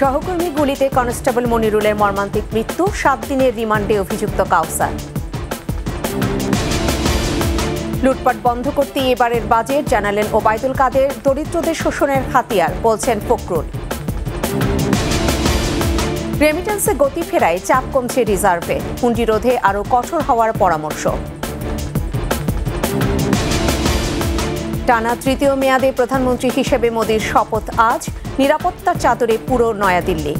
সহকর্মী গুলিতে কনস্টেবল মনিরুলের মর্মান্তিক মৃত্যু, 7 দিনের রিমান্ডে অভিযুক্ত কাউসার। লুটপাট বন্ধ করতে এবারের বাজেট, জানালেন ওবায়দুল কাদের। দরিদ্রদের শোষণের হাতিয়ার, বলছেন ফখরুল। রেমিটেন্সে গতি ফেরায় চাপ কমছে রিজার্ভে, হুন্ডি রোধে আরও কঠোর হওয়ার পরামর্শ। টানা তৃতীয় মেয়াদে প্রধানমন্ত্রী হিসেবে মোদির শপথ আজ, নিরাপত্তার চাদরে পুরো নয়াদিল্লি।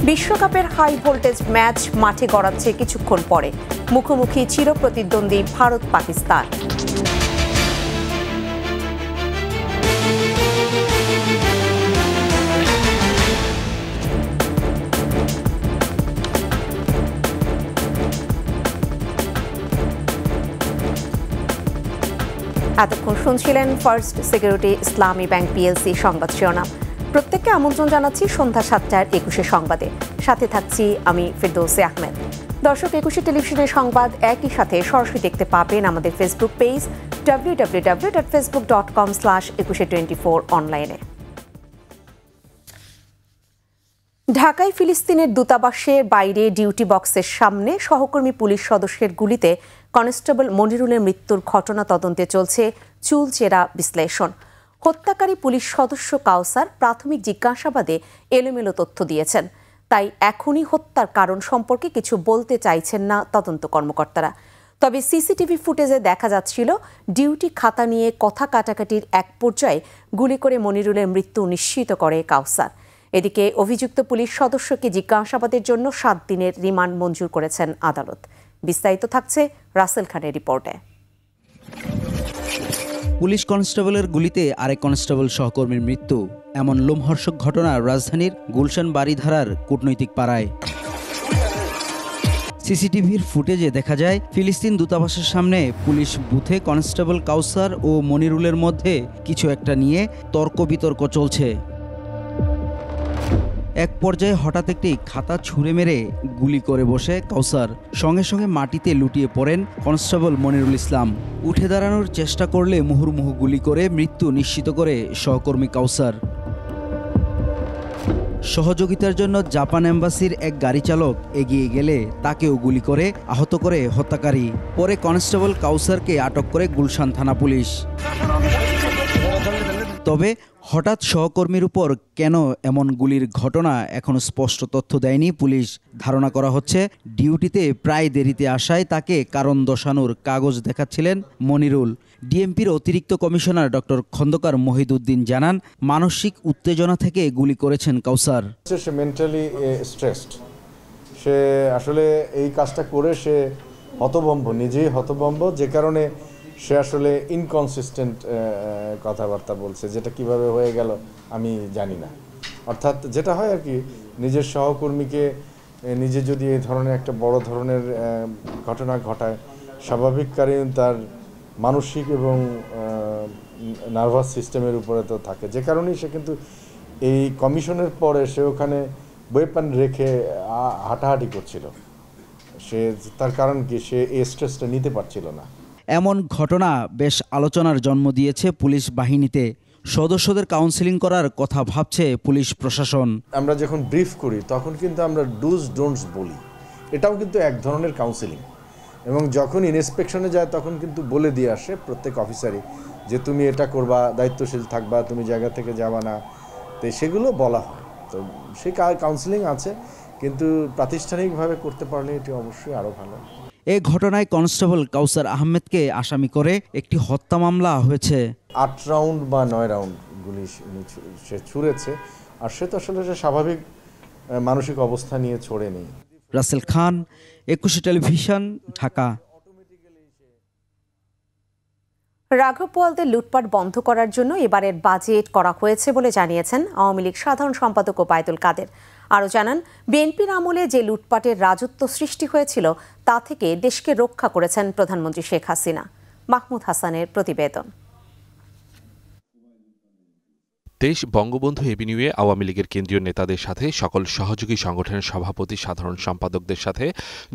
বিশ্বকাপের হাই ভোল্টেজ ম্যাচ মাঠে গড়াচ্ছে কিছুক্ষণ পরে, মুখোমুখি চিরপ্রতিদ্বন্দ্বী ভারত পাকিস্তান। এতক্ষণ শুনছিলেন ফার্স্ট সিকিউরিটি ইসলামী ব্যাংক পিএলসি সংবাদ শিরোনাম। প্রত্যেককে আমন্ত্রণ জানাচ্ছি সন্ধ্যা 7টার 21 সংবাদে। সাথে থাকছি আমি ফেরদৌসী আহমেদ। দর্শক, 21 টেলিভিশনের সংবাদ একই সাথে সরাসরি দেখতে পাবেন আমাদের ফেসবুক পেজ www.facebook.com/2124 অনলাইনে। ঢাকায় ফিলিস্তিনের দূতাবাসের বাইরে ডিউটি বক্সের সামনে সহকর্মী পুলিশ সদস্যের গুলিতে কনস্টেবল মনিরুলের মৃত্যুর ঘটনা তদন্তে চলছে চুলচেরা বিশ্লেষণ। হত্যাকারী পুলিশ সদস্য কাউসার প্রাথমিক জিজ্ঞাসাবাদে এলোমেলো তথ্য দিয়েছেন, তাই এখনই হত্যার কারণ সম্পর্কে কিছু বলতে চাইছেন না তদন্ত কর্মকর্তারা। তবে সিসিটিভি ফুটেজে দেখা যাচ্ছিল ডিউটি খাতা নিয়ে কথা কাটাকাটির এক পর্যায়ে গুলি করে মনিরুলের মৃত্যু নিশ্চিত করে কাউসার। এদিকে অভিযুক্ত পুলিশ সদস্যকে জিজ্ঞাসাবাদের জন্য 7 দিনের রিমান্ড মঞ্জুর করেছেন আদালত। বিস্তারিত থাকছে রাসেল খানের রিপোর্টে। পুলিশ কনস্টেবলের গুলিতে আরেক কনস্টেবল সহকর্মীর মৃত্যু, এমন লোমহর্ষক ঘটনা রাজধানীর গুলশান বাড়িধারার কূটনৈতিক পাড়ায়। সিসিটিভির ফুটেজে দেখা যায় ফিলিস্তিন দূতাবাসের সামনে পুলিশ বুথে কনস্টেবল কাউসার ও মনিরুলের মধ্যে কিছু একটা নিয়ে তর্ক বিতর্ক চলছে। এক পর্যায়ে হঠাৎ একটি খাতা ছুঁড়ে মেরে গুলি করে বসে কাউসার। সঙ্গে সঙ্গে মাটিতে লুটিয়ে পড়েন কনস্টেবল মনিরুল ইসলাম। উঠে দাঁড়ানোর চেষ্টা করলে মুহুর্মুহু গুলি করে মৃত্যু নিশ্চিত করে সহকর্মী কাউসার। সহযোগিতার জন্য জাপান এম্বাসির এক গাড়ি চালক এগিয়ে গেলে তাকেও গুলি করে আহত করে হত্যাকারী। পরে কনস্টেবল কাউসারকে আটক করে গুলশান থানা পুলিশ। তবে হঠাৎ সহকর্মীর উপর কেন এমন গুলির ঘটনা এখনো স্পষ্ট তথ্য দেয়নি পুলিশ। ধারণা করা হচ্ছে ডিউটিতে প্রায় দেরিতে আসায় তাকে কারণ দর্শানোর কাগজ দেখাচ্ছিলেন মনিরুল। ডিএমপির অতিরিক্ত কমিশনার ডক্টর খন্দকার মহিদুদ্দিন জানান, মানসিক উত্তেজনা থেকে গুলি করেছেন কাউসার। সে মেন্টালি স্ট্রেসড, সে আসলে এই কাজটা করে সে হতভম্ব, নিজেই হতভম্ব, যে কারণে সে আসলে ইনকনসিস্টেন্ট কথাবার্তা বলছে, যেটা কিভাবে হয়ে গেল আমি জানি না। অর্থাৎ যেটা হয় আর কি, নিজের সহকর্মীকে নিজে যদি এই ধরনের একটা বড় ধরনের ঘটনা ঘটায়, স্বাভাবিক কারণ তার মানসিক এবং নার্ভাস সিস্টেমের উপরে তো থাকে, যে কারণেই সে কিন্তু এই কমিশনের পরে সে ওখানে ওয়েপন রেখে হাঁটাহাঁটি করছিল। সে তার কারণ কি, সে এই স্ট্রেসটা নিতে পারছিল না। এমন ঘটনা বেশ আলোচনার জন্ম দিয়েছে পুলিশ বাহিনীতে। সদস্যদের কাউন্সেলিং করার কথা ভাবছে পুলিশ প্রশাসন। আমরা যখন ব্রিফ করি তখন কিন্তু আমরা ডুজ ডোন্টস বলি, এটাও কিন্তু এক ধরনের কাউন্সেলিং। এবং যখন ইন্সপেকশনে যায় তখন কিন্তু বলে দিয়ে আসে প্রত্যেক অফিসারই যে তুমি এটা করবা, দায়িত্বশীল থাকবা, তুমি জায়গা থেকে যাবা না, তো সেগুলো বলা হয়। তো সেই কাউন্সেলিং আছে, কিন্তু প্রাতিষ্ঠানিকভাবে করতে পারলে এটি অবশ্যই আরও ভালো। এ ঘটনায় কনস্টেবল কাউসার আহমেদকে আসামি করে একটি হত্যা মামলা হয়েছে। 8 রাউন্ড বা 9 রাউন্ড গুলি সে ছুঁড়েছে, আর সে তো আসলে স্বাভাবিক মানসিক অবস্থা নিয়ে ছোড়েনি। রাসেল খান, 21 টেলিভিশন, ঢাকা। রাঘব বোয়ালদের লুটপাট বন্ধ করার জন্য এবারের বাজেট করা হয়েছে বলে জানিয়েছেন আওয়ামী লীগ সাধারণ সম্পাদক ওবায়দুল কাদের। আরও জানান, বিএনপির আমলে যে লুটপাটের রাজত্ব সৃষ্টি হয়েছিল তা থেকে দেশকে রক্ষা করেছেন প্রধানমন্ত্রী শেখ হাসিনা। মাহমুদ হাসানের প্রতিবেদন। দেশ বঙ্গবন্ধু এভিনিউয়ে আওয়ামী লীগের কেন্দ্রীয় নেতাদের সাথে সকল সহযোগী সংগঠনের সভাপতি, সাধারণ সম্পাদকদের সাথে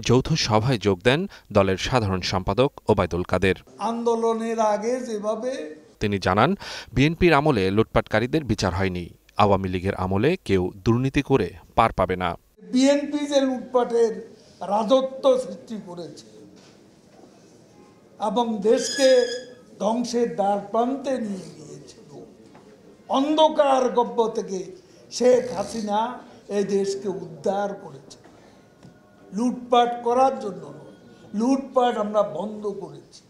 যৌথ সভায় যোগ দেন দলের সাধারণ সম্পাদক ওবায়দুল কাদের। আন্দোলনের আগে যেভাবে তিনি জানান, বিএনপির আমলে লুটপাটকারীদের বিচার হয়নি, আওয়ামী লীগের আমলে কেউ দুর্নীতি করে পার পাবে না। বিএনপি যে লুটপাটের রাজত্ব সৃষ্টি করেছে এবং দেশকে ধ্বংসের দ্বার প্রান্তে নিয়ে গিয়েছিল, অন্ধকার গব্য থেকে শেখ হাসিনা এই দেশকে উদ্ধার করেছে। লুটপাট করার জন্য নয়, লুটপাট আমরা বন্ধ করেছি।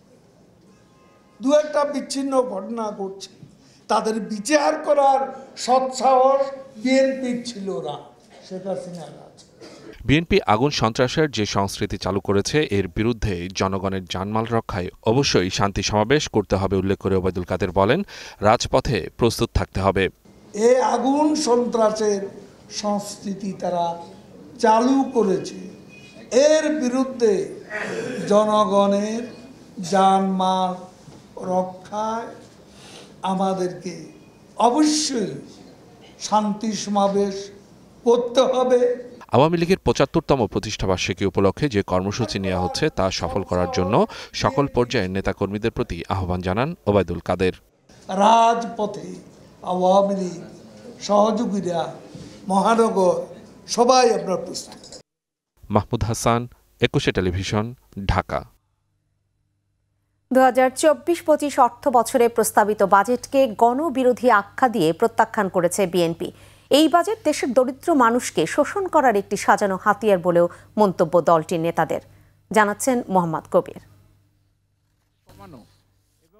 দু একটা বিচ্ছিন্ন ঘটনা ঘটছে, তাদের বিচার করার সৎসাহস বিএনপির ছিল না, শেখ হাসিনার আছে। বিএনপি আগুন সন্ত্রাসের যে সংস্কৃতি চালু করেছে এর বিরুদ্ধে জনগণের জানমাল রক্ষায় অবশ্যই শান্তি সমাবেশ করতে হবে উল্লেখ করে ওবায়দুল কাদের বলেন, রাজপথে প্রস্তুত থাকতে হবে। এই আগুন সন্ত্রাসের সংস্কৃতি তারা চালু করেছে, এর বিরুদ্ধে জনগণের জানমাল রক্ষায় আমাদেরকে অবশ্যই শান্তি সমাবেশ করতে হবে। আওয়ামী লীগের ৭৫তম প্রতিষ্ঠাবার্ষিকী উপলক্ষে যে কর্মসূচি নেওয়া হচ্ছে তা সফল করার জন্য সকল পর্যায়ের নেতাকর্মীদের প্রতি আহ্বান জানান ওবায়দুল কাদের। রাজপথে আওয়ামী লীগ সহযোগীরা, মহানগর সবাই আমরা প্রস্তুত। মাহমুদ হাসান, ২১ টেলিভিশন, ঢাকা। ২০২৪-২৫ অর্থ বছরে প্রস্তাবিত বাজেটকে গণবিরোধী আখ্যা দিয়ে প্রত্যাখ্যান করেছে বিএনপি। এই বাজেট দেশের দরিদ্র মানুষকে শোষণ করার একটি সাজানো হাতিয়ার বলেও মন্তব্য দলটির নেতাদের, জানাচ্ছেন মোহাম্মদ কবির।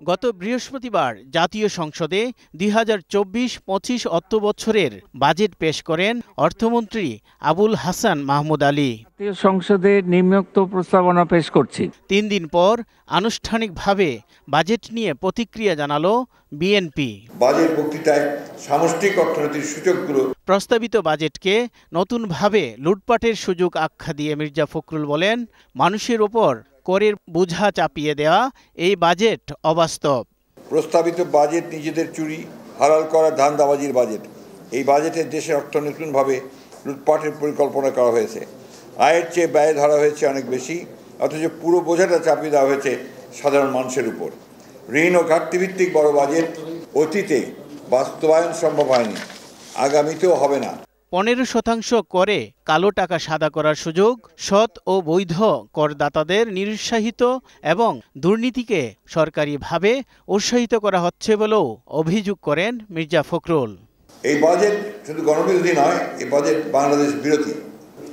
গত বৃহস্পতিবার জাতীয় সংসদে ২০২৪-২৫ অর্থ বছরের বাজেট পেশ করেন অর্থমন্ত্রী আবুল হাসান মাহমুদ আলী। জাতীয় সংসদে নিম্নোক্ত প্রস্তাবনা পেশ করছি। ৩ দিন পর আনুষ্ঠানিকভাবে বাজেট নিয়ে প্রতিক্রিয়া জানালো বিএনপি। বাজেট বক্তৃতায় সামষ্টিক অর্থনীতির সূচকগুলো প্রস্তাবিত বাজেটকে নতুনভাবে লুটপাটের সুযোগ আখ্যা দিয়ে মির্জা ফখরুল বলেন, মানুষের ওপর করের বোঝা চাপিয়ে দেওয়া এই বাজেট অবাস্তব। প্রস্তাবিত বাজেট নিজেদের চুরি হালাল করার ধান্দাবাজির বাজেট। এই বাজেটে দেশের অর্থনৈতিকভাবে লুটপাটের পরিকল্পনা করা হয়েছে। আয়ের চেয়ে ব্যয় ধরা হয়েছে অনেক বেশি, অথচ পুরো বোঝাটা চাপিয়ে দেওয়া হয়েছে সাধারণ মানুষের উপর। ঋণ ও ঘাটতিভিত্তিক বড় বাজেট অতীতে বাস্তবায়ন সম্ভব হয়নি, আগামীতেও হবে না। 15% করে কালো টাকা সাদা করার সুযোগ, সৎ ও বৈধ করদাতাদের নিরুৎসাহিত এবং দুর্নীতিকে সরকারিভাবে উৎসাহিত করা হচ্ছে বলেও অভিযোগ করেন মির্জা ফখরুল। এই বাজেট শুধু গণবিরোধী নয়, এই বাজেট বাংলাদেশ বিরোধী।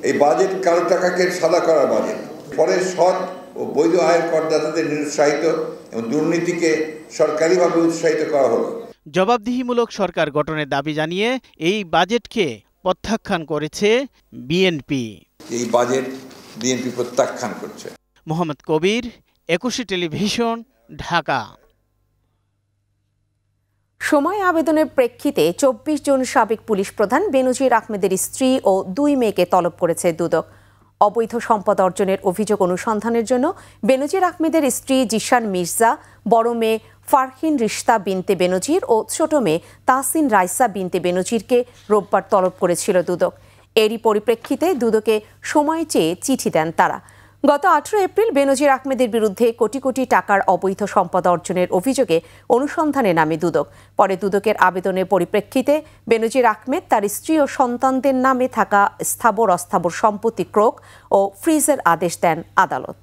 এই বাজেট কালো টাকাকে সাদা করার বাজেট। পরে সৎ ও বৈধ আয়ের করদাতাদের নিরুৎসাহিত এবং দুর্নীতিকে সরকারিভাবে উৎসাহিত করা হলো। জবাবদিহিমূলক সরকার গঠনের দাবি জানিয়ে এই বাজেটকে প্রত্যাখ্যান করেছে বিএনপি। এই বাজেট বিএনপি প্রত্যাখ্যান করছে। মোহাম্মদ কবির, ২১ টেলিভিশন, ঢাকা। সময় আবেদনের প্রেক্ষিতে ২৪ জন সাবেক পুলিশ প্রধান বেনজির আহমেদের স্ত্রী ও ২ মেয়েকে তলব করেছে দুদক। অবৈধ সম্পদ অর্জনের অভিযোগ অনুসন্ধানের জন্য বেনজির আহমেদের স্ত্রী জিশান মির্জা, বড় মেয়ে ফারহিন রিশতা বিনতে বেনজির ও ছোট মেয়ে তাহসিন রাইসা বিনতে বেনজিরকে রোববার তলব করেছিল দুদক। এরই পরিপ্রেক্ষিতে দুদকে সময় চেয়ে চিঠি দেন তারা। গত ১৮ এপ্রিল বেনজির আহমেদের বিরুদ্ধে কোটি কোটি টাকার অবৈধ সম্পদ অর্জনের অভিযোগে অনুসন্ধানে নামে দুদক। পরে দুদকের আবেদনের পরিপ্রেক্ষিতে বেনজির আহমেদ তার স্ত্রী ও সন্তানদের নামে থাকা স্থাবর অস্থাবর সম্পত্তি ক্রোক ও ফ্রিজের আদেশ দেন আদালত।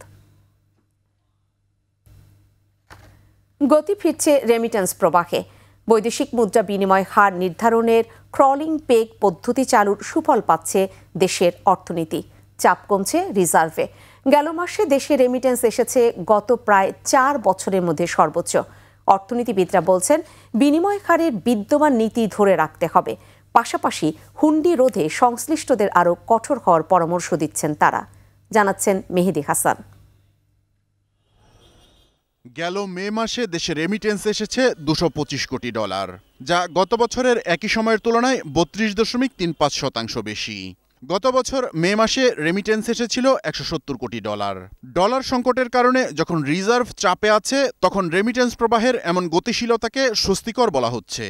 গতি ফিরছে রেমিটেন্স প্রবাহে। বৈদেশিক মুদ্রা বিনিময় হার নির্ধারণের ক্রলিং পেগ পদ্ধতি চালুর সুফল পাচ্ছে দেশের অর্থনীতি। চাপ কমছে রিজার্ভে। গেল মাসে দেশে রেমিটেন্স এসেছে গত প্রায় ৪ বছরের মধ্যে সর্বোচ্চ। অর্থনীতিবিদরা বলছেন, বিনিময় হারের বিদ্যমান নীতি ধরে রাখতে হবে। পাশাপাশি হুন্ডি রোধে সংশ্লিষ্টদের আরও কঠোর হওয়ার পরামর্শ দিচ্ছেন তারা, জানাচ্ছেন মেহেদি হাসান। গেল মে মাসে দেশে রেমিটেন্স এসেছে $225 কোটি, যা গত বছরের একই সময়ের তুলনায় 32.35% বেশি। গত বছর মে মাসে রেমিটেন্স এসেছিল $170 কোটি। ডলার সংকটের কারণে যখন রিজার্ভ চাপে আছে, তখন রেমিটেন্স প্রবাহের এমন গতিশীলতাকে স্বস্তিকর বলা হচ্ছে।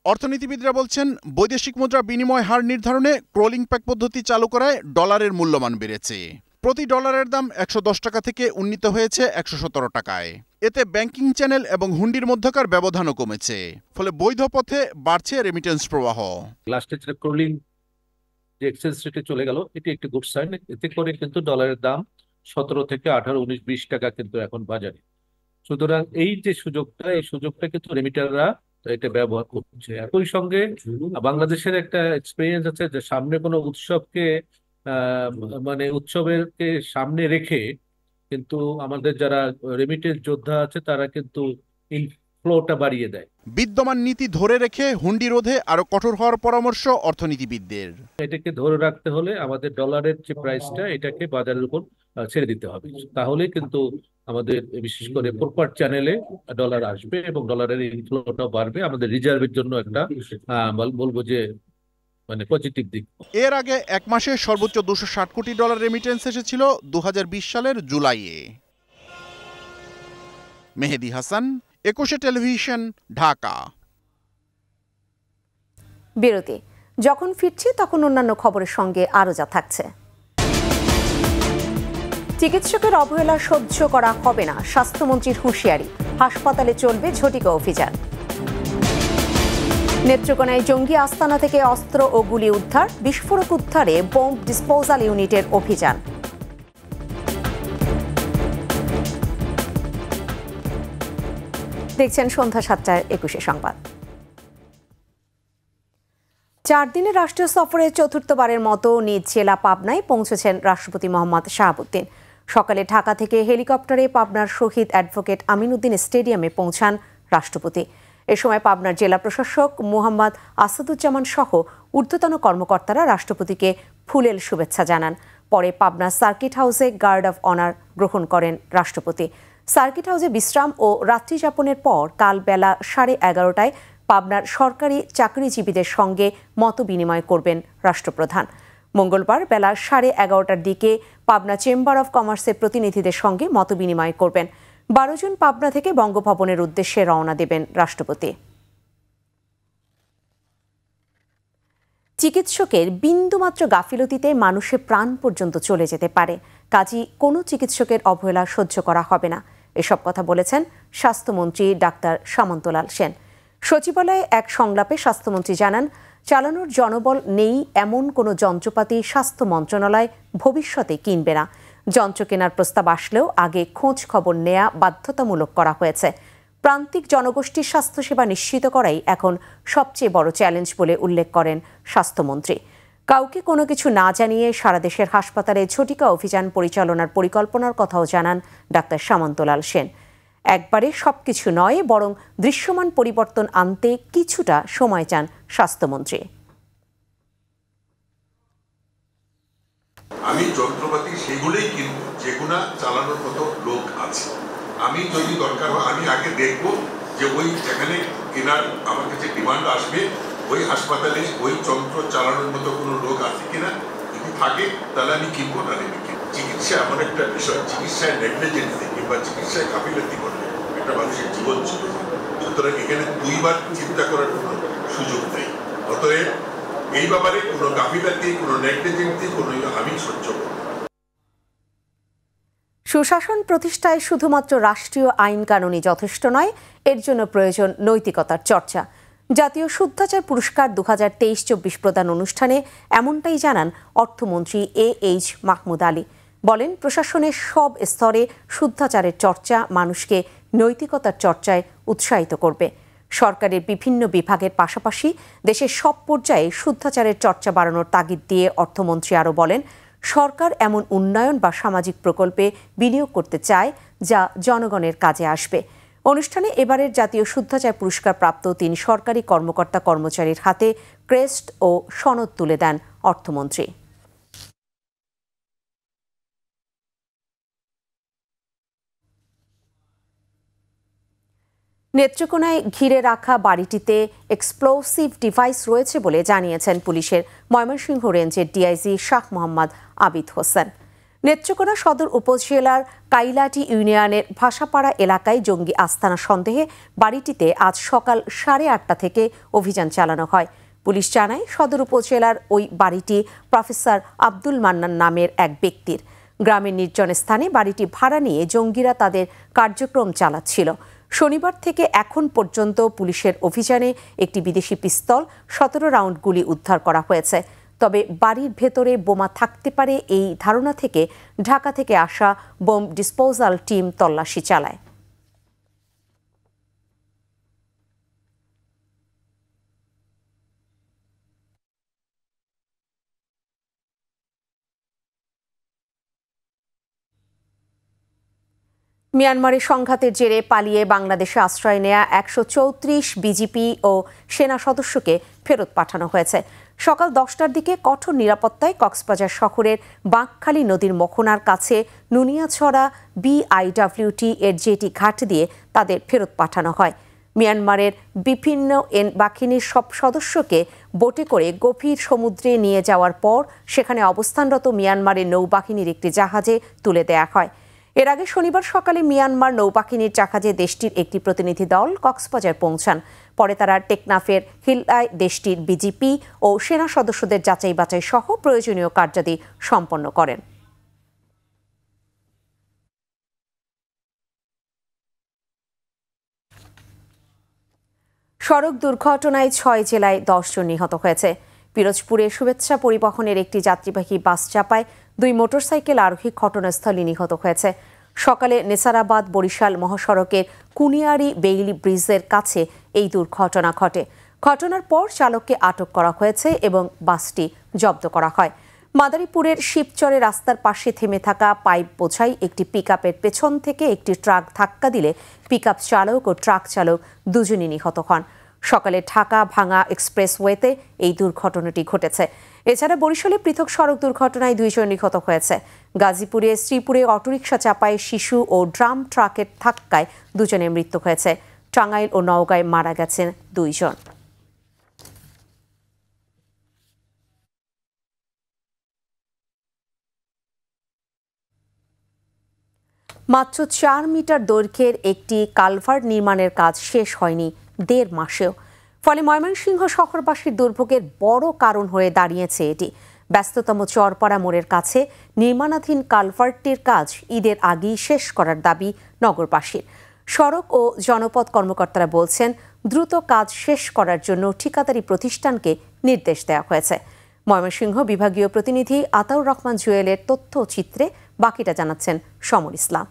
অর্থনীতিবিদরা বলছেন, বৈদেশিক মুদ্রা বিনিময় হার নির্ধারণে ক্রলিং পেগ পদ্ধতি চালু করায় ডলারের মূল্যমান বেড়েছে। প্রতি ডলারের দাম 110 টাকা থেকে উন্নীত হয়েছে 117 টাকায়। এতে ব্যাংকিং চ্যানেল এবং হুন্ডির মধ্যকার ব্যবধানও কমেছে, ফলে বৈধ পথে বাড়ছে রেমিটেন্স প্রবাহ। লাস্টে যেটা ক্রলিং যে এক্সচেঞ্জ রেটে চলে গেল, এটি একটি গুড সাইন। এতে করে কিন্তু ডলারের দাম 17 থেকে 18, 19, 20 টাকা কিন্তু এখন বাজারে। সুতরাং এই যে সুযোগটা, এই সুযোগটা কিন্তু রেমিটাররা এটা ব্যবহার করছে। একই সঙ্গে বাংলাদেশের একটা এক্সপেরিয়েন্স আছে যে সামনে কোনো উৎসবকে মানে উৎসবেরকে সামনে রেখে কিন্তু আমাদের যারা রেমিটেন্স যোদ্ধা আছে তারা কিন্তু ইনফ্লোটা বাড়িয়ে দেয়। বিদ্যমান নীতি ধরে রেখে হুন্ডি রোধে আরো কঠোর হওয়ার পরামর্শ অর্থনীতিবিদদের। এটাকে ধরে রাখতে হলে আমাদের ডলারের যে প্রাইসটা এটাকে বাজারের উপর ছেড়ে দিতে হবে, তাহলে কিন্তু আমাদের বিশেষ করে প্রপার চ্যানেলে ডলার আসবে এবং ডলারের ইনফ্লোটা বাড়বে। আমাদের রিজার্ভের জন্য একটা বলবো যে মানে পজিটিভ দিক। এর আগে এক মাসে সর্বোচ্চ 260 কোটি ডলার রেমিটেন্স এসেছিল 2020 সালের জুলাইয়ে। মেহেদি হাসান, 21 টেলিভিশন, ঢাকা। বিরতি। যখন ফিরছি তখন অন্যান্য খবরের সঙ্গে আরো যা থাকছে। চিকিৎসকের অবহেলা সহ্য করা হবে না, স্বাস্থ্যমন্ত্রীর হুঁশিয়ারি। হাসপাতালে চলবে ঝটিকা অভিযান। নেত্রকোনায় জঙ্গি আস্তানা থেকে অস্ত্র ও গুলি উদ্ধার, বিস্ফোরক উদ্ধারে বোম ডিসপোজাল ইউনিটের অভিযান। দেখছেন সন্ধ্যা 7:21 সংবাদ। 4 দিনের রাষ্ট্রীয় সফরে চতুর্থবারের মতো নিজ জেলা পাবনায় পৌঁছেছেন রাষ্ট্রপতি মোহাম্মদ শাহাবুদ্দিন। সকালে ঢাকা থেকে হেলিকপ্টারে পাবনার শহীদ অ্যাডভোকেট আমিনউদ্দিন স্টেডিয়ামে পৌঁছান রাষ্ট্রপতি। এ সময় পাবনার জেলা প্রশাসক মোহাম্মদ আসাদুজ্জামান সহ ঊর্ধ্বতন কর্মকর্তারা রাষ্ট্রপতিকে ফুলেল শুভেচ্ছা জানান। পরে পাবনা সার্কিট হাউসে গার্ড অব অনার গ্রহণ করেন রাষ্ট্রপতি। সার্কিট হাউসে বিশ্রাম ও রাত্রি যাপনের পর কাল বেলা 11:30টায় পাবনার সরকারি চাকরিজীবীদের সঙ্গে মতবিনিময় করবেন রাষ্ট্রপ্রধান। মঙ্গলবার বেলা 11:30টার দিকে পাবনা চেম্বার অব কমার্সের প্রতিনিধিদের সঙ্গে মতবিনিময় করবেন। 12 জন পাবনা থেকে বঙ্গভবনের উদ্দেশ্যে রওনা দেবেন রাষ্ট্রপতি। চিকিৎসকের বিন্দুমাত্র গাফিলতিতে মানুষের প্রাণ পর্যন্ত চলে যেতে পারে, কাজেই কোনো চিকিৎসকের অবহেলা সহ্য করা হবে না, এসব কথা বলেছেন স্বাস্থ্যমন্ত্রী ডাক্তার সামন্তলাল সেন। সচিবালয়ে এক সংলাপে স্বাস্থ্যমন্ত্রী জানান, চালানোর জনবল নেই এমন কোনো যন্ত্রপাতি স্বাস্থ্য মন্ত্রণালয় ভবিষ্যতে কিনবে না। যন্ত্র কেনার প্রস্তাব আসলেও আগে খোঁজ খবর নেওয়া বাধ্যতামূলক করা হয়েছে। প্রান্তিক জনগোষ্ঠীর স্বাস্থ্যসেবা নিশ্চিত করাই এখন সবচেয়ে বড় চ্যালেঞ্জ বলে উল্লেখ করেন স্বাস্থ্যমন্ত্রী। কাউকে কোনো কিছু না জানিয়ে সারা দেশের হাসপাতালে ঝটিকা অভিযান পরিচালনার পরিকল্পনার কথাও জানান ডাক্তার সামন্তলাল সেন। একবারে সবকিছু নয়, বরং দৃশ্যমান পরিবর্তন আনতে কিছুটা সময় চান স্বাস্থ্যমন্ত্রী। আমি যন্ত্রপাতি সেগুলোই কিনবো যেগুলো চালানোর মতো লোক আছে। আমি যদি দরকার হয় আমি আগে দেখবো যে ওই যেখানে কেনার আমার কাছে ডিমান্ড আসবে ওই হাসপাতালে ওই যন্ত্র চালানোর মতো কোনো লোক আছে কিনা। যদি থাকে তাহলে আমি কিনবো, না আমি কিনবো। চিকিৎসা এমন একটা বিষয়, চিকিৎসায় নেগলিজেন্সি কিংবা চিকিৎসায় গাফিলতি করলে একটা মানুষের জীবন চলে যায়। সুতরাং এখানে দুইবার চিন্তা করার কোনো সুযোগ নেই। অতএব এই ব্যাপারে কোনো গাফিলতি, কোনো নেগলিজেন্সি কোনো আমি সহ্য করব। সুশাসন প্রতিষ্ঠায় শুধুমাত্র রাষ্ট্রীয় আইন কানুনই যথেষ্ট নয়, এর জন্য প্রয়োজন নৈতিকতার চর্চা। জাতীয় শুদ্ধাচার পুরস্কার 2023-24 প্রদান অনুষ্ঠানে এমনটাই জানান অর্থমন্ত্রী AH মাহমুদ আলী। বলেন, প্রশাসনের সব স্তরে শুদ্ধাচারের চর্চা মানুষকে নৈতিকতার চর্চায় উৎসাহিত করবে। সরকারের বিভিন্ন বিভাগের পাশাপাশি দেশের সব পর্যায়ে শুদ্ধাচারের চর্চা বাড়ানোর তাগিদ দিয়ে অর্থমন্ত্রী আরও বলেন, সরকার এমন উন্নয়ন বা সামাজিক প্রকল্পে বিনিয়োগ করতে চায় যা জনগণের কাজে আসবে। অনুষ্ঠানে এবারের জাতীয় শুদ্ধাচার পুরস্কার প্রাপ্ত 3 সরকারি কর্মকর্তা কর্মচারীর হাতে ক্রেস্ট ও সনদ তুলে দেন অর্থমন্ত্রী। নেত্রকোনায় ঘিরে রাখা বাড়িটিতে এক্সপ্লোসিভ ডিভাইস রয়েছে বলে জানিয়েছেন পুলিশের ময়মনসিংহ রেঞ্জের ডিআইজি শাহ মোহাম্মদ আবিদ হোসেন। নেত্রকোনা সদর উপজেলার কাইলাটি ইউনিয়নের ভাষাপাড়া এলাকায় জঙ্গি আস্তানা সন্দেহে বাড়িটিতে আজ সকাল 8:30 থেকে অভিযান চালানো হয়। পুলিশ জানায়, সদর উপজেলার ওই বাড়িটি প্রফেসর আব্দুল মান্নান নামের এক ব্যক্তির। গ্রামের নির্জন স্থানে বাড়িটি ভাড়া নিয়ে জঙ্গিরা তাদের কার্যক্রম চালাচ্ছিল। শনিবার থেকে এখন পর্যন্ত পুলিশের অভিযানে একটি বিদেশি পিস্তল, 17 রাউন্ড গুলি উদ্ধার করা হয়েছে। তবে বাড়ির ভেতরে বোমা থাকতে পারে এই ধারণা থেকে ঢাকা থেকে আসা বোম ডিসপোজাল টিম তল্লাশি চালায়। মিয়ানমারের সংঘাতের জেরে পালিয়ে বাংলাদেশে আশ্রয় নেয়া 134 বিজিপি ও সেনা সদস্যকে ফেরত পাঠানো হয়েছে। সকাল 10টার দিকে কঠোর নিরাপত্তায় কক্সবাজার শহরের বাঁকখালী নদীর মোহনার কাছে নুনিয়াছড়া BIWT এর জেটি ঘাট দিয়ে তাদের ফেরত পাঠানো হয়। মিয়ানমারের বিভিন্ন বাহিনীর সব সদস্যকে বোটে করে গভীর সমুদ্রে নিয়ে যাওয়ার পর সেখানে অবস্থানরত মিয়ানমারের নৌবাহিনীর একটি জাহাজে তুলে দেয়া হয়। এর আগে শনিবার সকালে মিয়ানমার নৌবাহিনীর জাহাজে দেশটির একটি প্রতিনিধি দল কক্সবাজার পৌঁছান। পরে তারা টেকনাফের হিল্লায় দেশটির বিজিপি ও সেনা সদস্যদের যাচাই বাছাই সহ প্রয়োজনীয় কার্যাদি সম্পন্ন করেন। সড়ক দুর্ঘটনায় 6 জেলায় 10 জন নিহত হয়েছে। পিরোজপুরে শুভেচ্ছা পরিবহনের একটি যাত্রীবাহী বাস চাপায় 2 মোটরসাইকেল আরোহী ঘটনাস্থলে নিহত হয়েছে। সকালে নেসারাবাদ বরিশাল মহাসড়কের কুনিয়ারি বেইলি ব্রিজের কাছে এই দুর্ঘটনা ঘটে। ঘটনার পর চালককে আটক করা হয়েছে এবং বাসটি জব্দ করা হয়। মাদারীপুরের শিবচরে রাস্তার পাশে থেমে থাকা পাইপ বোঝাই একটি পিকআপের পেছন থেকে একটি ট্রাক ধাক্কা দিলে পিকআপ চালক ও ট্রাক চালক দুজনই নিহত হন। সকালে ঢাকা ভাঙা এক্সপ্রেসওয়েতে এই দুর্ঘটনাটি ঘটেছে। এছাড়া বরিশালে পৃথক সড়ক দুর্ঘটনায় 2 জন নিহত হয়েছে। গাজীপুরে শ্রীপুরে অটোরিকশা চাপায় শিশু ও ড্রাম ট্রাকের ধাক্কায় 2 জনের মৃত্যু হয়েছে। টাঙ্গাইল ও নওগাঁয় মারা গেছেন 2 জন। মাত্র 4 মিটার দৈর্ঘ্যের একটি কালভার্ট নির্মাণের কাজ শেষ হয়নি 1.5 মাসেও। ফলে ময়মনসিংহ শহরবাসীর দুর্ভোগের বড় কারণ হয়ে দাঁড়িয়েছে এটি। ব্যস্ততম চরপাড়া মোড়ের কাছে নির্মাণাধীন কালভার্টটির কাজ ঈদের আগেই শেষ করার দাবি নগরবাসীর। সড়ক ও জনপথ কর্মকর্তারা বলছেন, দ্রুত কাজ শেষ করার জন্য ঠিকাদারি প্রতিষ্ঠানকে নির্দেশ দেওয়া হয়েছে। ময়মনসিংহ বিভাগীয় প্রতিনিধি আতাউর রহমান জুয়েলের তথ্যচিত্রে বাকিটা জানাচ্ছেন সমর ইসলাম।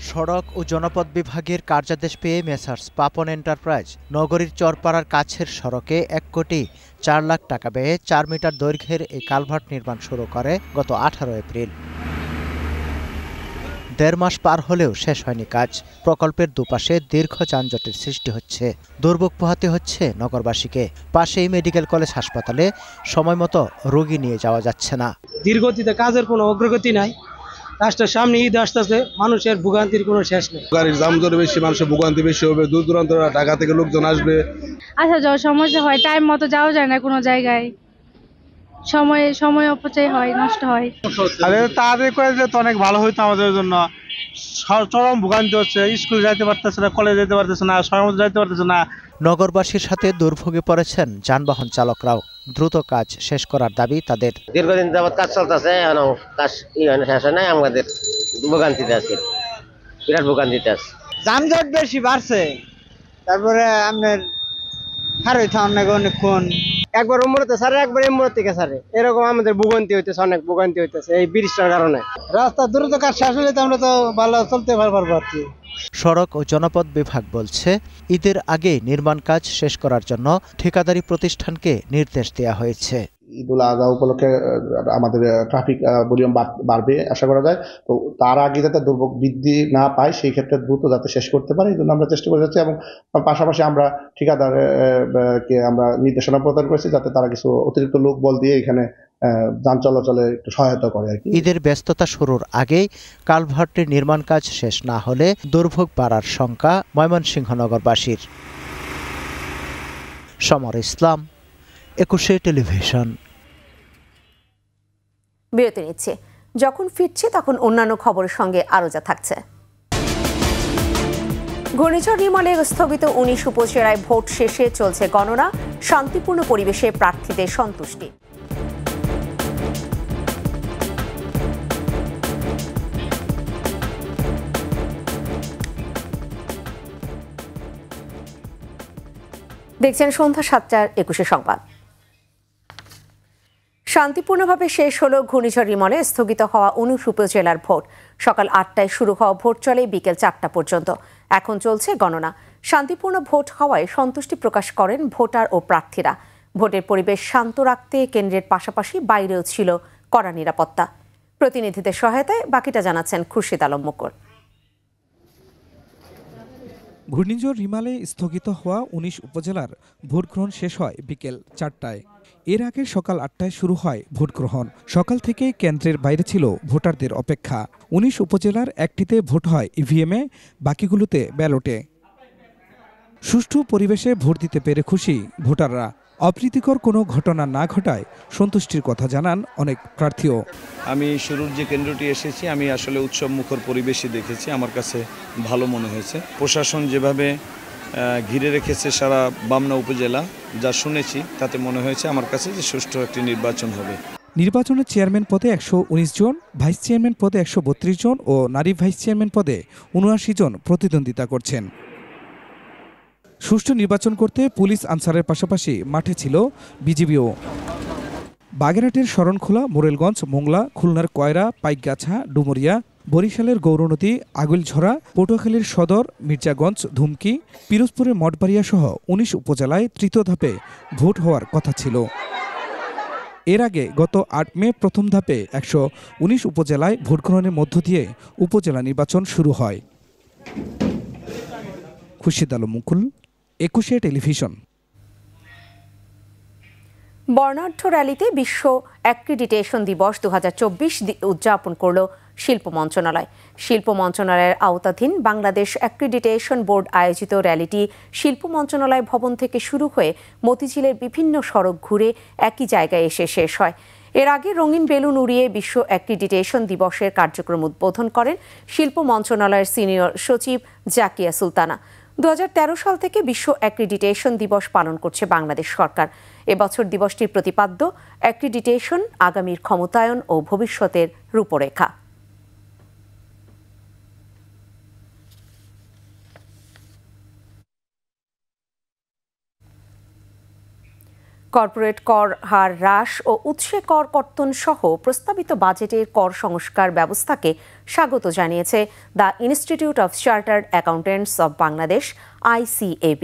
সড়ক ও জনপথ বিভাগের কার্যাদেশ পেয়ে মেসার্স পাপন এন্টারপ্রাইজ নগরীর চরপাড়ার কাছের সড়কে 1 কোটি 4 লাখ টাকা ব্যয়ে 4 মিটার দৈর্ঘ্যের এই কালভার্ট নির্মাণ শুরু করে গত 18 এপ্রিল। 1.5 মাস পার হলেও শেষ হয়নি কাজ। প্রকল্পের দুপাশে দীর্ঘ যানজটের সৃষ্টি হচ্ছে, দুর্ভোগ পোহাতে হচ্ছে নগরবাসীকে। পাশেই মেডিকেল কলেজ হাসপাতালে সময়মতো রোগী নিয়ে যাওয়া যাচ্ছে না। দীর্ঘতিতে কাজের কোনো অগ্রগতি নাই। রাষ্ট্রের সামনে ঈদ আসতেছে, মানুষের ভোগান্তির কোনো শেষ নেই। গাড়ির যানজট বেশি, মানুষের ভোগান্তি বেশি হবে, দূর দূরান্ত ঢাকা থেকে লোকজন আসবে। আসা যাওয়ার সমস্যা হয়, টাইম মতো যাওয়া যায় না কোনো জায়গায়, সময় অপচয় হয়, নষ্ট হয়। তাড়াতাড়ি করে দিলে তো অনেক ভালো হইতো আমাদের জন্য। চরম ভোগান্তি হচ্ছে, স্কুলে যাইতে পারতেছে না, কলেজে যেতে পারতেছে না, সময় মতো যাইতে পারতেছে না। নগরবাসীর সাথে দুর্ভোগে পড়েছেন যানবাহন চালকরাও। দ্রুত কাজ শেষ করার দাবি তাদের। দীর্ঘদিন যাবৎ কাজ চলতেছে, এখনো কাজ শেষ হয় নাই, আমাদের ভোগান্তিতে আছে, বিরাট ভোগান্তিতে আছে। যানজট বেশি বাড়ছে, তারপরে আপনার অনেকক্ষণ একবার উমরতে সারে, একবার এমরত থেকে সারে, এরকম আমাদের ভোগান্তি হইতেছে, অনেক ভোগান্তি হইতেছে এই ব্রিজটার কারণে। রাস্তা দ্রুত কাজ শেষ হলে তো আমরা তো ভালো চলতে পারবো আর কি। সড়ক ও জনপথ বিভাগ বলছে, ঈদের আগে নির্মাণ কাজ শেষ করার জন্য ঠিকাদারি প্রতিষ্ঠানকে নির্দেশ দেওয়া হয়েছে। ঈদুল আজহা উপলক্ষে আমাদের ট্রাফিক ভলিউম বাড়বে আশা করা যায়। তো তার আগে যাতে দুর্ভোগ বৃদ্ধি না পায়, সেই ক্ষেত্রে দ্রুত যাতে শেষ করতে পারে, এই জন্য আমরা চেষ্টা করে যাচ্ছি। এবং পাশাপাশি আমরা ঠিকাদারকে আমরা নির্দেশনা প্রদান করেছি যাতে তারা কিছু অতিরিক্ত লোক বল দিয়ে এখানে যান চলাচলে একটু সহায়তা করে আর কি। ঈদের ব্যস্ততা শুরুর আগেই কালভার্টের নির্মাণ কাজ শেষ না হলে দুর্ভোগ বাড়ার শঙ্কা ময়মনসিংহ নগরবাসীর। সমর ইসলাম, 21 টেলিভিশন। বিরতি নিচ্ছে, যখন ফিরছে তখন অন্যান্য খবরের সঙ্গে আরো যা থাকছে। ঘূর্ণিঝড় নির্মলে স্থগিত 19 উপজেলায় ভোট শেষে চলছে গণনা, শান্তিপূর্ণ পরিবেশে প্রার্থীদের সন্তুষ্টি। দেখছেন সন্ধ্যা 7:21 সংবাদ। শান্তিপূর্ণভাবে শেষ হলো ঘূর্ণিঝড় রিমলে স্থগিত হওয়া 19 উপজেলার ভোট। সকাল 8টায় শুরু হওয়া ভোট চলে বিকেল 4টা পর্যন্ত। এখন চলছে গণনা। শান্তিপূর্ণ ভোট হওয়ায় সন্তুষ্টি প্রকাশ করেন ভোটার ও প্রার্থীরা। ভোটের পরিবেশ শান্ত রাখতে কেন্দ্রের পাশাপাশি বাইরেও ছিল কড়া নিরাপত্তা। প্রতিনিধিদের সহায়তায় বাকিটা জানাচ্ছেন খুরশিদ আলম মুকুল। ঘূর্ণিঝড় রিমালে স্থগিত হওয়া 19 উপজেলার ভোট গ্রহণ শেষ হয় বিকেল 4টায়। এর আগে সকাল 8টায় শুরু হয় ভোট গ্রহণ। সকাল থেকে কেন্দ্রের বাইরে ছিল ভোটারদের অপেক্ষা। 19 উপজেলার একটিতে ভোট হয় ইভিএমে, বাকিগুলোতে ব্যালটে। সুষ্ঠু পরিবেশে ভোট দিতে পেরে খুশি ভোটাররা। অপ্রীতিকর কোনো ঘটনা না ঘটায় সন্তুষ্টির কথা জানান অনেক প্রার্থীও। আমি শুরুর যে কেন্দ্রটি এসেছি আমি আসলে উৎসব মুখর পরিবেশই দেখেছি, আমার কাছে ভালো মনে হয়েছে। প্রশাসন যেভাবে ঘিরে রেখেছে সারা বামনা উপজেলা, যা শুনেছি তাতে মনে হয়েছে আমার কাছে যে সুষ্ঠু একটি নির্বাচন হবে। নির্বাচনে চেয়ারম্যান পদে 119 জন, ভাইস চেয়ারম্যান পদে 132 জন ও নারী ভাইস চেয়ারম্যান পদে 79 জন প্রতিদ্বন্দ্বিতা করছেন। সুষ্ঠু নির্বাচন করতে পুলিশ আনসারের পাশাপাশি মাঠে ছিল বিজিবিও। বাগেরহাটের শরণখোলা, মোরেলগঞ্জ, মোংলা, খুলনার কয়রা, পাইকগাছা, ডুমুরিয়া, বরিশালের গৌরনদী, আগুইলঝরা, পটুয়াখালীর সদর, মির্জাগঞ্জ, ধুমকি, পিরোজপুরের মঠবাড়িয়া সহ 19 উপজেলায় তৃতীয় ধাপে ভোট হওয়ার কথা ছিল। এর আগে গত 8 মে প্রথম ধাপে 119 উপজেলায় ভোট গ্রহণের মধ্য দিয়ে উপজেলা নির্বাচন শুরু হয়। খুরশিদ আলম মুকুল, 21 টেলিভিশন। বর্ণাঢ্য র্যালিতে বিশ্ব অ্যাক্রিডিটেশন দিবস 2024 উদযাপন করল শিল্প মন্ত্রণালয়। শিল্প মন্ত্রণালয়ের আওতাধীন বাংলাদেশ অ্যাক্রিডিটেশন বোর্ড আয়োজিত র্যালিটি শিল্প মন্ত্রণালয় ভবন থেকে শুরু হয়ে মতিঝিলের বিভিন্ন সড়ক ঘুরে একই জায়গায় এসে শেষ হয়। এর আগে রঙিন বেলুন উড়িয়ে বিশ্ব অ্যাক্রিডিটেশন দিবসের কার্যক্রম উদ্বোধন করেন শিল্প মন্ত্রণালয়ের সিনিয়র সচিব জাকিয়া সুলতানা। 2013 সাল থেকে বিশ্ব অ্যাক্রিডিটেশন দিবস পালন করছে বাংলাদেশ সরকার। এবছর দিবসটির প্রতিপাদ্য অ্যাক্রিডিটেশন, আগামীর ক্ষমতায়ন ও ভবিষ্যতের রূপরেখা। কর্পোরেট কর হার হ্রাস ও উৎসে কর কর্তন সহ প্রস্তাবিত বাজেটের কর সংস্কার ব্যবস্থাকে স্বাগত জানিয়েছে the institute of chartered accountants of Bangladesh ICAB।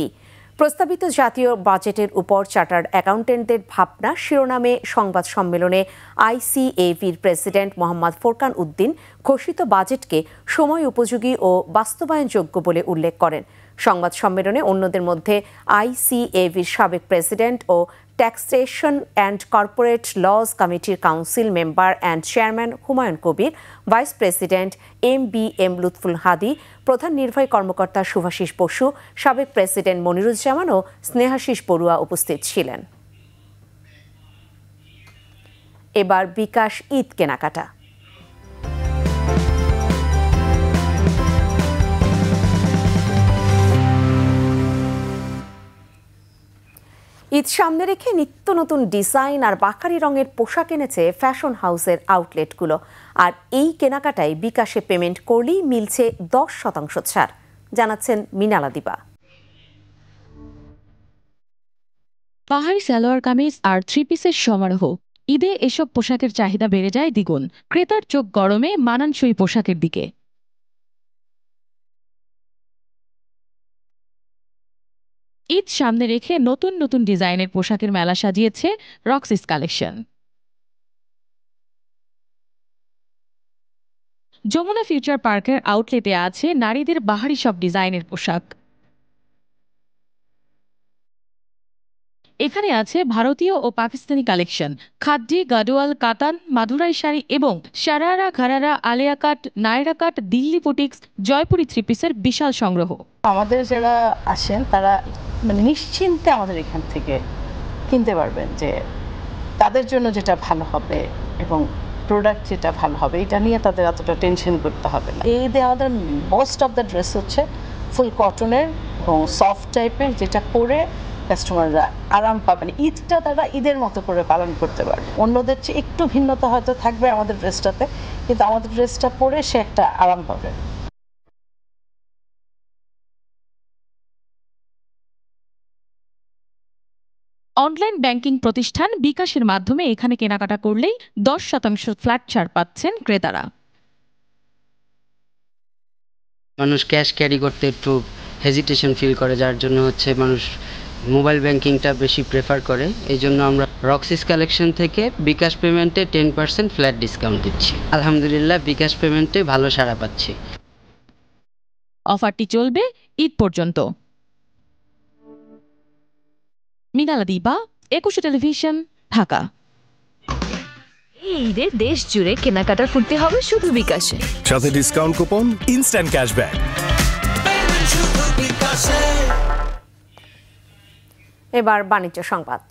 প্রস্তাবিত জাতীয় বাজেটের উপর চার্টার্ড অ্যাকাউন্ট্যান্টদের ভাবনা শিরোনামে সংবাদ সম্মেলনে ICABর প্রেসিডেন্ট মোহাম্মদ ফোরকান উদ্দিন ঘোষিত বাজেটকে সময় উপযোগী ও বাস্তবায়নযোগ্য বলে উল্লেখ করেন। সংবাদ সম্মেলনে অন্যদের মধ্যে ICABর সাবেক প্রেসিডেন্ট ও ট্যাক্সেশন অ্যান্ড কর্পোরেট লজ কমিটির council member and chairman Humayun Kabir, vice president MBM Lutful Hadi, প্রধান নির্বাহী কর্মকর্তা শুভাশিস বসু, সাবেক প্রেসিডেন্ট মনিরুজ্জামান ও স্নেহাশিস বড়ুয়া উপস্থিত ছিলেন। এবার বিকাশ ঈদ কেনাকাটা। ঈদ সামনে রেখে নিত্য নতুন ডিজাইন আর বাকারি রঙের পোশাক এনেছে ফ্যাশন হাউসের আউটলেটগুলো। আর এই কেনাকাটায় বিকাশে পেমেন্ট করলেই মিলছে 10% ছাড়, জানাচ্ছেন মিনালা দিবা। পাহাড়ি সালোয়ার কামিজ আর 3 পিসের সমারোহ। ঈদে এসব পোশাকের চাহিদা বেড়ে যায় দ্বিগুণ। ক্রেতার চোখ গরমে মানানসই পোশাকের দিকে। ঈদ সামনে রেখে নতুন নতুন ডিজাইনের পোশাকের মেলা সাজিয়েছে রক্সিস কালেকশন। যমুনা ফিউচার পার্কের আউটলেটে আছে নারীদের বাহারি সব ডিজাইনের পোশাক। এখানে আছে ভারতীয় ও পাকিস্তানি কালেকশন, খাদ্যি, গাডোয়াল, কাতান, মাদুরাই শাড়ি এবং শারারা, ঘারারা, আলিয়া কাট, নায়রা কাট, দিল্লি বুটিক্স, জয়পুরি 3 পিসের বিশাল সংগ্রহ। আমাদের যারা আসেন তারা মানে নিশ্চিন্তে আমাদের এখান থেকে কিনতে পারবেন, যে তাদের জন্য যেটা ভালো হবে এবং প্রোডাক্ট যেটা ভালো হবে এটা নিয়ে তাদের এতটা টেনশন করতে হবে না। এই যে আমাদের মোস্ট অফ দ্য ড্রেস হচ্ছে ফুল কটনের এবং সফট টাইপের, যেটা পরে কাস্টমাররা আরাম পাবেন। ঈদটা তারা ঈদের মতো করে পালন করতে পারবে। অন্যদের চেয়ে একটু ভিন্নতা হয়তো থাকবে আমাদের ড্রেসটাতে, কিন্তু আমাদের ড্রেসটা পরে সে একটা আরাম পাবে। অনলাইন ব্যাংকিং প্রতিষ্ঠান বিকাশের মাধ্যমে এখানে কেনাকাটা করলেই 10% ফ্ল্যাট ছাড় পাচ্ছেন ক্রেতারা। মানুষ ক্যাশ ক্যারি করতে একটু হেজিটেশন ফিল করে, যার জন্য মানুষ মোবাইল ব্যাংকিংটা বেশি প্রেফার করে। এই জন্য আমরা রক্সিস কালেকশন থেকে বিকাশ পেমেন্টে 10% ফ্ল্যাট ডিসকাউন্ট দিচ্ছি। আলহামদুলিল্লাহ বিকাশ পেমেন্টে ভালো সাড়া পাচ্ছি। অফারটি চলবে ঈদ পর্যন্ত। মৃণালা দীপা, 21 টেলিভিশন, ঢাকা। এই ঈদের দেশ জুড়ে কেনাকাটার ফুর্তি হবে শুধু বিকাশে, সাথে ডিসকাউন্ট কুপন, ইনস্ট্যান্ট ক্যাশব্যাক। এবার বাণিজ্য সংবাদ।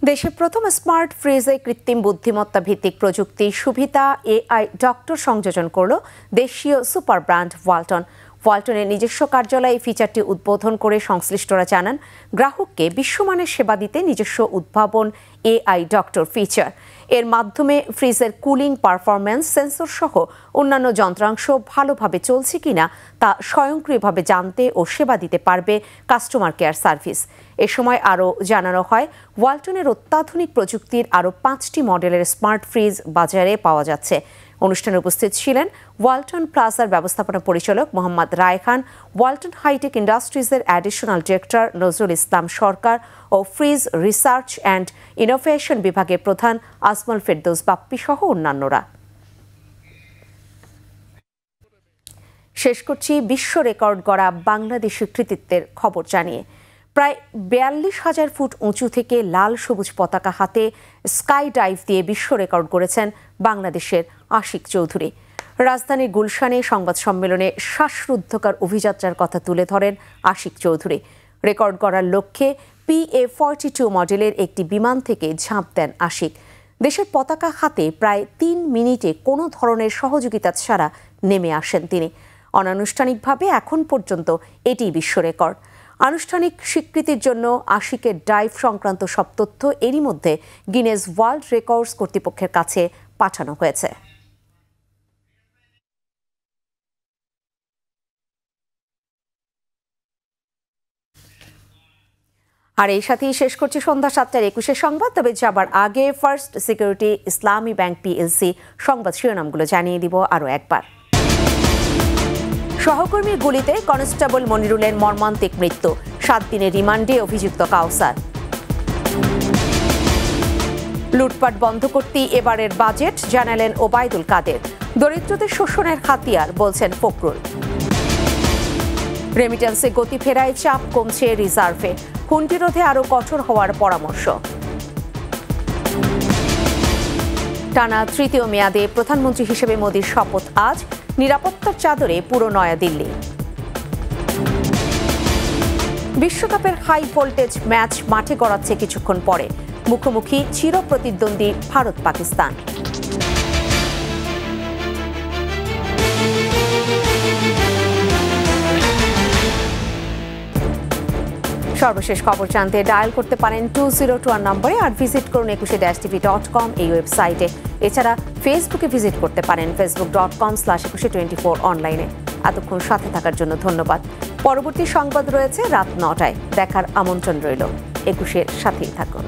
দেশের প্রথম স্মার্ট ফ্রিজে কৃত্রিম বুদ্ধিমত্তা ভিত্তিক প্রযুক্তি সুবিধা AI ডক্টর সংযোজন করল দেশীয় সুপার ব্র্যান্ড ওয়ালটন। ওয়ালটনের নিজস্ব কার্যালয়ে ফিচারটি উদ্বোধন করে সংশ্লিষ্টরা জানান, গ্রাহককে বিশ্বমানের সেবা দিতে নিজস্ব উদ্ভাবন AI ডক্টর ফিচার। এর মাধ্যমে ফ্রিজের কুলিং পারফরম্যান্স, সেন্সর সহ অন্যান্য যন্ত্রাংশ ভালোভাবে চলছে কিনা তা স্বয়ংক্রিয়ভাবে জানতে ও সেবা দিতে পারবে কাস্টমার কেয়ার সার্ভিস। এ সময় আরও জানানো হয়, ওয়ালটনের অত্যাধুনিক প্রযুক্তির আরও 5টি মডেলের স্মার্ট ফ্রিজ বাজারে পাওয়া যাচ্ছে। অনুষ্ঠানে উপস্থিত ছিলেন ওয়ালটন প্লাজার ব্যবস্থাপনা পরিচালক মোহাম্মদ রায়হান, ওয়ালটন হাইটেক ইন্ডাস্ট্রিজের অ্যাডিশনাল ডিরেক্টর নজরুল ইসলাম সরকার ও ফ্রিজ রিসার্চ অ্যান্ড ইনোভেশন বিভাগের প্রধান আজমল ফেরদৌস বাপ্পি সহ অন্যান্যরা। শেষ করছি বিশ্ব রেকর্ড গড়া বাংলাদেশের কৃতিত্বের খবর জানিয়ে। প্রায় 42,000 ফুট উঁচু থেকে লাল সবুজ পতাকা হাতে স্কাই ডাইভ দিয়ে বিশ্ব রেকর্ড গড়েছেন বাংলাদেশের আশিক চৌধুরী। রাজধানীর গুলশানে সংবাদ সম্মেলনে শ্বাসরুদ্ধকর অভিযাত্রার কথা তুলে ধরেন আশিক চৌধুরী। রেকর্ড করার লক্ষ্যে PA-42 মডেলের একটি বিমান থেকে ঝাঁপ দেন আশিক। দেশের পতাকা হাতে প্রায় 3 মিনিটে কোনো ধরনের সহযোগিতা ছাড়া নেমে আসেন তিনি। অনানুষ্ঠানিকভাবে এখন পর্যন্ত এটি বিশ্ব রেকর্ড। আনুষ্ঠানিক স্বীকৃতির জন্য আশিকের ডাইভ সংক্রান্ত সব তথ্য এরই মধ্যে গিনেস ওয়ার্ল্ড রেকর্ডস কর্তৃপক্ষের কাছে পাঠানো হয়েছে। আর এই সাথেই শেষ করছি সন্ধ্যা 7:21 সংবাদ। তবে যাবার আগে ফার্স্ট সিকিউরিটি ইসলামী ব্যাংক PLC সংবাদ শিরোনামগুলো জানিয়ে দিব আরও একবার। সহকর্মীর গুলিতে কনস্টেবল মনিরুলের মর্মান্তিক মৃত্যু, 7 দিনের রিমান্ডে অভিযুক্ত কাউসার। লুটপাট বন্ধ করতে এবারের বাজেট, জানালেন ওবায়দুল কাদের। দরিদ্রদের শোষণের হাতিয়ার বলছেন ফখরুল। রেমিটেন্সে গতি ফেরায় চাপ কমছে রিজার্ভে, হুন্ডি রোধে আরও কঠোর হওয়ার পরামর্শ। টানা 3য় মেয়াদে প্রধানমন্ত্রী হিসেবে মোদির শপথ আজ, নিরাপত্তার চাদরে পুরো নয়াদিল্লি। বিশ্বকাপের হাই ভোল্টেজ ম্যাচ মাঠে গড়াচ্ছে কিছুক্ষণ পরে, মুখোমুখি চিরপ্রতিদ্বন্দ্বী ভারত পাকিস্তান। সর্বশেষ খবর জানতে ডায়াল করতে পারেন 2021 নম্বরে, আর ভিজিট করুন 21-tv.com এই ওয়েবসাইটে। এছাড়া ফেসবুকে ভিজিট করতে পারেন facebook.com/2124 অনলাইনে। এতক্ষণ সাথে থাকার জন্য ধন্যবাদ। পরবর্তী সংবাদ রয়েছে রাত 9টায়, দেখার আমন্ত্রণ রইল। 21-এর সাথেই থাকুন।